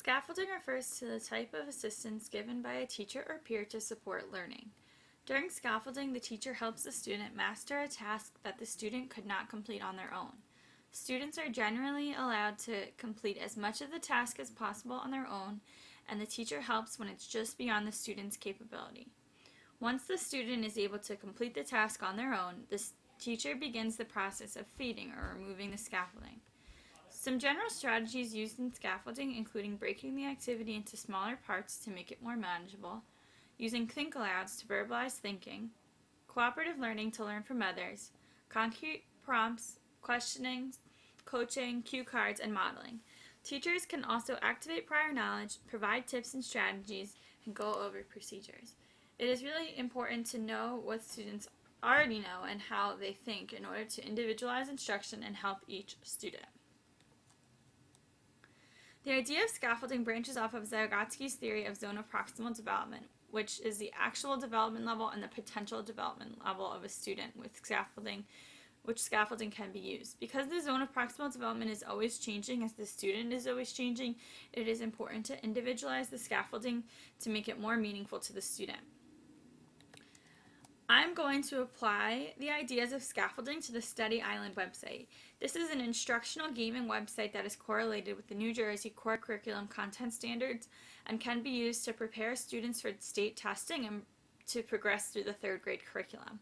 Scaffolding refers to the type of assistance given by a teacher or peer to support learning. During scaffolding, the teacher helps the student master a task that the student could not complete on their own. Students are generally allowed to complete as much of the task as possible on their own, and the teacher helps when it's just beyond the student's capability. Once the student is able to complete the task on their own, the teacher begins the process of feeding or removing the scaffolding. Some general strategies used in scaffolding including breaking the activity into smaller parts to make it more manageable, using think alouds to verbalize thinking, cooperative learning to learn from others, concrete prompts, questioning, coaching, cue cards, and modeling. Teachers can also activate prior knowledge, provide tips and strategies, and go over procedures. It is really important to know what students already know and how they think in order to individualize instruction and help each student. The idea of scaffolding branches off of Zygotsky's theory of zone of proximal development, which is the actual development level and the potential development level of a student with scaffolding, which scaffolding can be used. Because the zone of proximal development is always changing as the student is always changing, it is important to individualize the scaffolding to make it more meaningful to the student. I'm going to apply the ideas of scaffolding to the Study Island website. This is an instructional gaming website that is correlated with the New Jersey Core Curriculum Content Standards and can be used to prepare students for state testing and to progress through the third grade curriculum.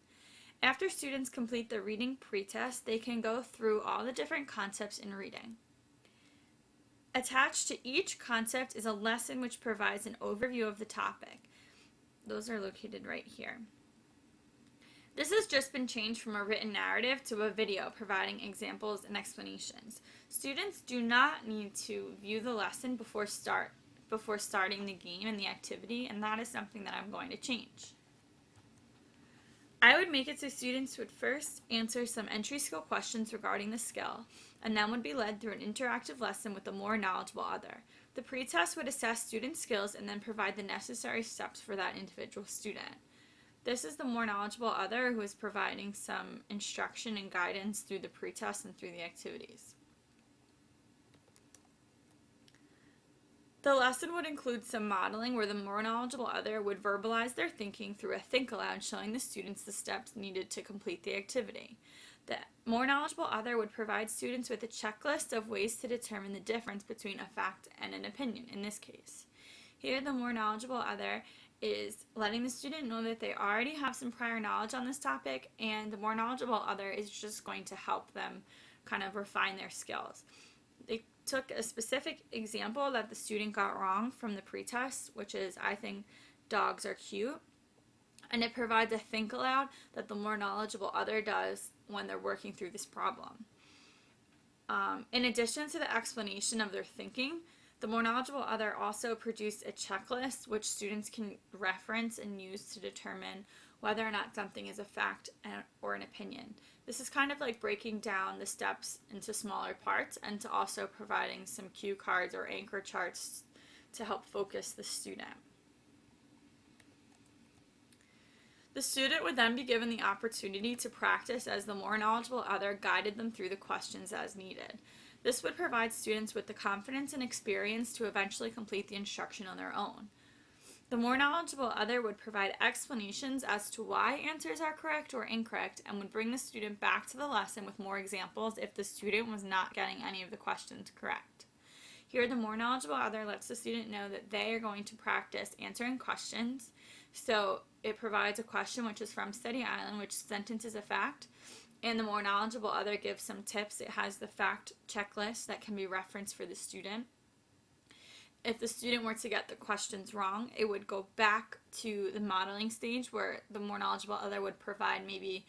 After students complete the reading pretest, they can go through all the different concepts in reading. Attached to each concept is a lesson which provides an overview of the topic. Those are located right here. This has just been changed from a written narrative to a video providing examples and explanations. Students do not need to view the lesson before starting the game and the activity, and that is something that I'm going to change. I would make it so students would first answer some entry skill questions regarding the skill, and then would be led through an interactive lesson with a more knowledgeable other. The pretest would assess student skills and then provide the necessary steps for that individual student. This is the more knowledgeable other who is providing some instruction and guidance through the pretest and through the activities. The lesson would include some modeling where the more knowledgeable other would verbalize their thinking through a think aloud showing the students the steps needed to complete the activity. The more knowledgeable other would provide students with a checklist of ways to determine the difference between a fact and an opinion in this case. Here, the more knowledgeable other is letting the student know that they already have some prior knowledge on this topic, and the more knowledgeable other is just going to help them kind of refine their skills. They took a specific example that the student got wrong from the pretest, which is, I think dogs are cute, and it provides a think aloud that the more knowledgeable other does when they're working through this problem. In addition to the explanation of their thinking, the more knowledgeable other also produced a checklist which students can reference and use to determine whether or not something is a fact or an opinion. This is kind of like breaking down the steps into smaller parts and to also providing some cue cards or anchor charts to help focus the student. The student would then be given the opportunity to practice as the more knowledgeable other guided them through the questions as needed. This would provide students with the confidence and experience to eventually complete the instruction on their own. The more knowledgeable other would provide explanations as to why answers are correct or incorrect and would bring the student back to the lesson with more examples if the student was not getting any of the questions correct. Here, the more knowledgeable other lets the student know that they are going to practice answering questions. So it provides a question which is from Study Island, which sentence is a fact, and the more knowledgeable other gives some tips. It has the fact checklist that can be referenced for the student. If the student were to get the questions wrong, it would go back to the modeling stage where the more knowledgeable other would provide maybe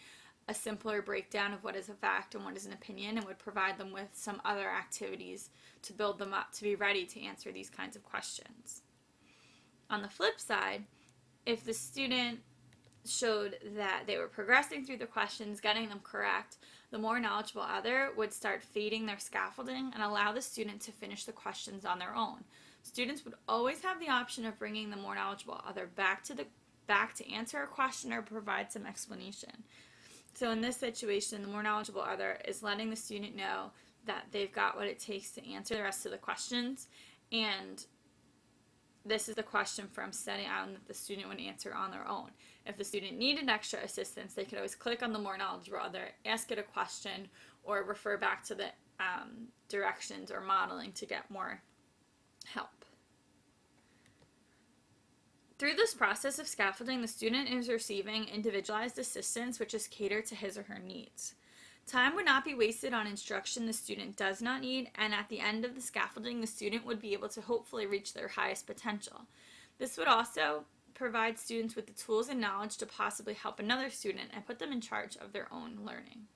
a simpler breakdown of what is a fact and what is an opinion, and would provide them with some other activities to build them up to be ready to answer these kinds of questions. On the flip side, if the student showed that they were progressing through the questions, getting them correct, the more knowledgeable other would start fading their scaffolding and allow the student to finish the questions on their own. Students would always have the option of bringing the more knowledgeable other back to answer a question or provide some explanation. So in this situation, the more knowledgeable other is letting the student know that they've got what it takes to answer the rest of the questions, and this is the question from setting out that the student would answer on their own. If the student needed extra assistance, they could always click on the more knowledgeable other, ask it a question, or refer back to the directions or modeling to get more help. Through this process of scaffolding, the student is receiving individualized assistance which is catered to his or her needs. Time would not be wasted on instruction the student does not need, and at the end of the scaffolding, the student would be able to hopefully reach their highest potential. This would also provide students with the tools and knowledge to possibly help another student and put them in charge of their own learning.